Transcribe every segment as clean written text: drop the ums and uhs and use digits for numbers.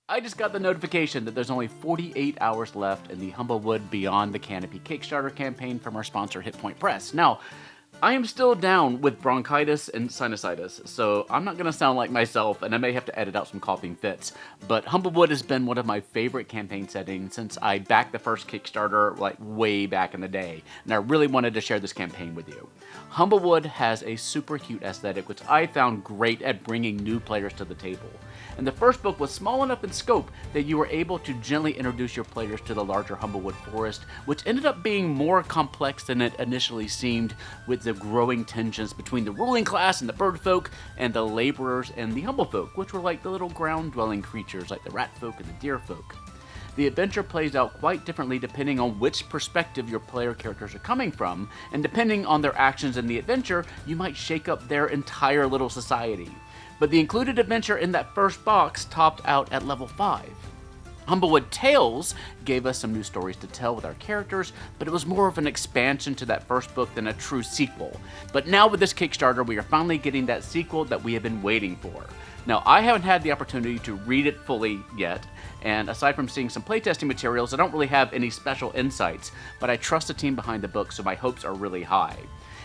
I just got the notification that there's only 48 hours left in the Humblewood Beyond the Canopy Kickstarter campaign from our sponsor HitPoint Press. Now, I am still down with bronchitis and sinusitis, so I'm not going to sound like myself, and I may have to edit out some coughing fits, but Humblewood has been one of my favorite campaign settings since I backed the first Kickstarter like way back in the day, and I really wanted to share this campaign with you. Humblewood has a super cute aesthetic, which I found great at bringing new players to the table. And the first book was small enough in scope that you were able to gently introduce your players to the larger Humblewood forest, which ended up being more complex than it initially seemed, with the growing tensions between the ruling class and the bird folk, and the laborers and the humble folk, which were like the little ground-dwelling creatures like the rat folk and the deer folk. The adventure plays out quite differently depending on which perspective your player characters are coming from, and depending on their actions in the adventure, you might shake up their entire little society. But the included adventure in that first box topped out at level 5. Humblewood Tales gave us some new stories to tell with our characters, but it was more of an expansion to that first book than a true sequel. But now with this Kickstarter, we are finally getting that sequel that we have been waiting for. Now, I haven't had the opportunity to read it fully yet, and aside from seeing some playtesting materials, I don't really have any special insights, but I trust the team behind the book, so my hopes are really high.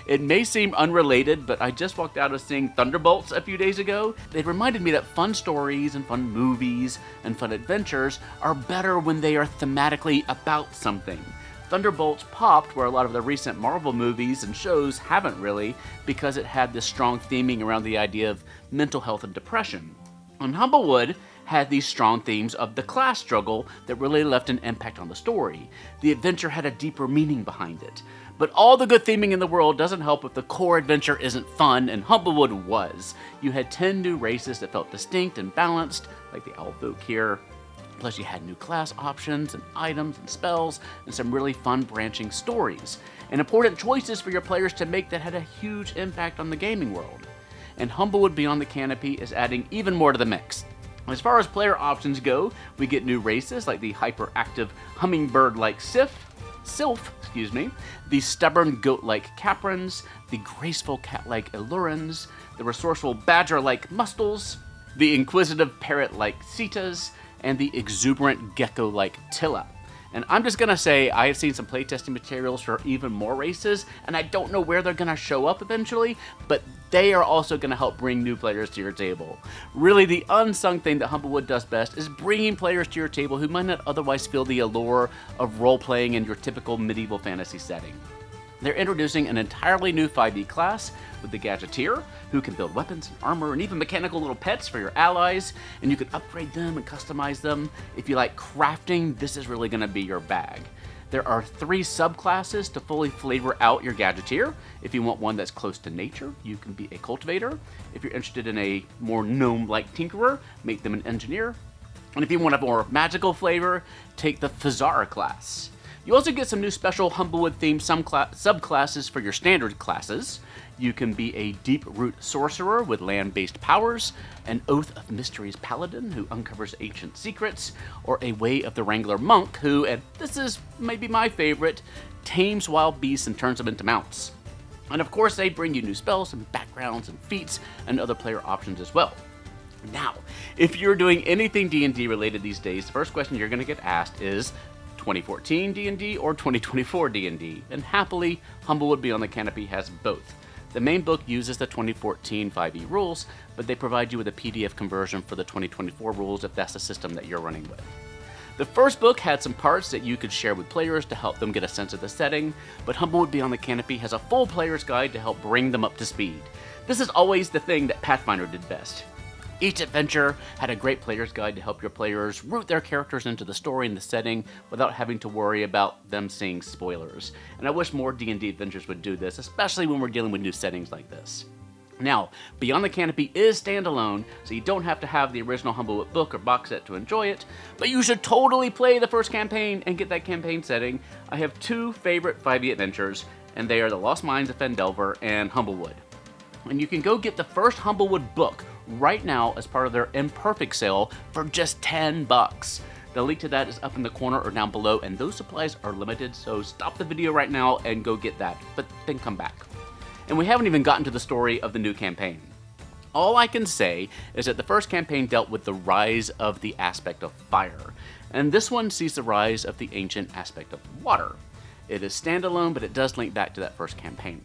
It may seem unrelated, but I just walked out of seeing Thunderbolts a few days ago. It reminded me that fun stories and fun movies and fun adventures are better when they are thematically about something. Thunderbolts popped where a lot of the recent Marvel movies and shows haven't really, because it had this strong theming around the idea of mental health and depression. And Humblewood had these strong themes of the class struggle that really left an impact on the story. The adventure had a deeper meaning behind it. But all the good theming in the world doesn't help if the core adventure isn't fun, and Humblewood was. You had 10 new races that felt distinct and balanced, like the owl folk here. Plus you had new class options and items and spells, and some really fun branching stories. And important choices for your players to make that had a huge impact on the gaming world. And Humblewood Beyond the Canopy is adding even more to the mix. As far as player options go, we get new races like the hyperactive hummingbird-like Sylph, the stubborn goat-like Caprins, the graceful cat-like Illurans, the resourceful badger-like Mustels, the inquisitive parrot-like Cetas, and the exuberant gecko-like Tilla. And I'm just gonna say, I have seen some playtesting materials for even more races, and I don't know where they're gonna show up eventually, but they are also gonna help bring new players to your table. Really, the unsung thing that Humblewood does best is bringing players to your table who might not otherwise feel the allure of role-playing in your typical medieval fantasy setting. They're introducing an entirely new 5e class with the Gadgeteer, who can build weapons and armor and even mechanical little pets for your allies, and you can upgrade them and customize them. If you like crafting, this is really going to be your bag. There are 3 subclasses to fully flavor out your Gadgeteer. If you want one that's close to nature, you can be a cultivator. If you're interested in a more gnome-like tinkerer, make them an engineer. And if you want a more magical flavor, take the Fazara class. You also get some new special Humblewood-themed subclasses for your standard classes. You can be a Deep-Root Sorcerer with land-based powers, an Oath of Mysteries Paladin who uncovers ancient secrets, or a Way of the Wrangler Monk who, and this is maybe my favorite, tames wild beasts and turns them into mounts. And of course, they bring you new spells and backgrounds and feats and other player options as well. Now, if you're doing anything D&D related these days, the first question you're going to get asked is, 2014 D&D or 2024 D&D, and happily, Humblewood Beyond the Canopy has both. The main book uses the 2014 5e rules, but they provide you with a PDF conversion for the 2024 rules if that's the system that you're running with. The first book had some parts that you could share with players to help them get a sense of the setting, but Humblewood Beyond the Canopy has a full player's guide to help bring them up to speed. This is always the thing that Pathfinder did best. Each adventure had a great player's guide to help your players root their characters into the story and the setting without having to worry about them seeing spoilers. And I wish more D&D adventures would do this, especially when we're dealing with new settings like this. Now, Beyond the Canopy is standalone, so you don't have to have the original Humblewood book or box set to enjoy it, but you should totally play the first campaign and get that campaign setting. I have 2 favorite 5e adventures, and they are The Lost Mines of Fendelver and Humblewood. And you can go get the first Humblewood book right now as part of their Imperfect sale for just $10. The link to that is up in the corner or down below, and those supplies are limited, so stop the video right now and go get that, but then come back. And we haven't even gotten to the story of the new campaign. All I can say is that the first campaign dealt with the rise of the aspect of fire, and this one sees the rise of the ancient aspect of water. It is standalone, but it does link back to that first campaign.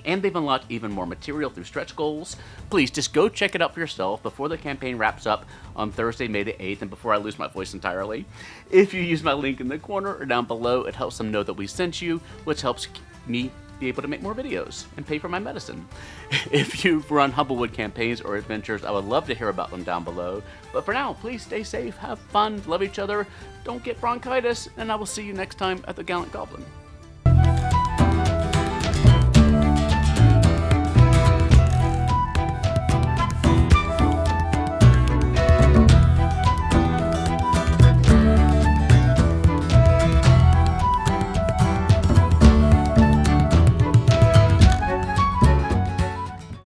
And they've unlocked even more material through stretch goals. Please just go check it out for yourself before the campaign wraps up on Thursday, May the 8th, and before I lose my voice entirely. If you use my link in the corner or down below, it helps them know that we sent you, which helps me be able to make more videos and pay for my medicine. If you've run Humblewood campaigns or adventures, I would love to hear about them down below. But for now, please stay safe, have fun, love each other, don't get bronchitis, and I will see you next time at the Gallant Goblin.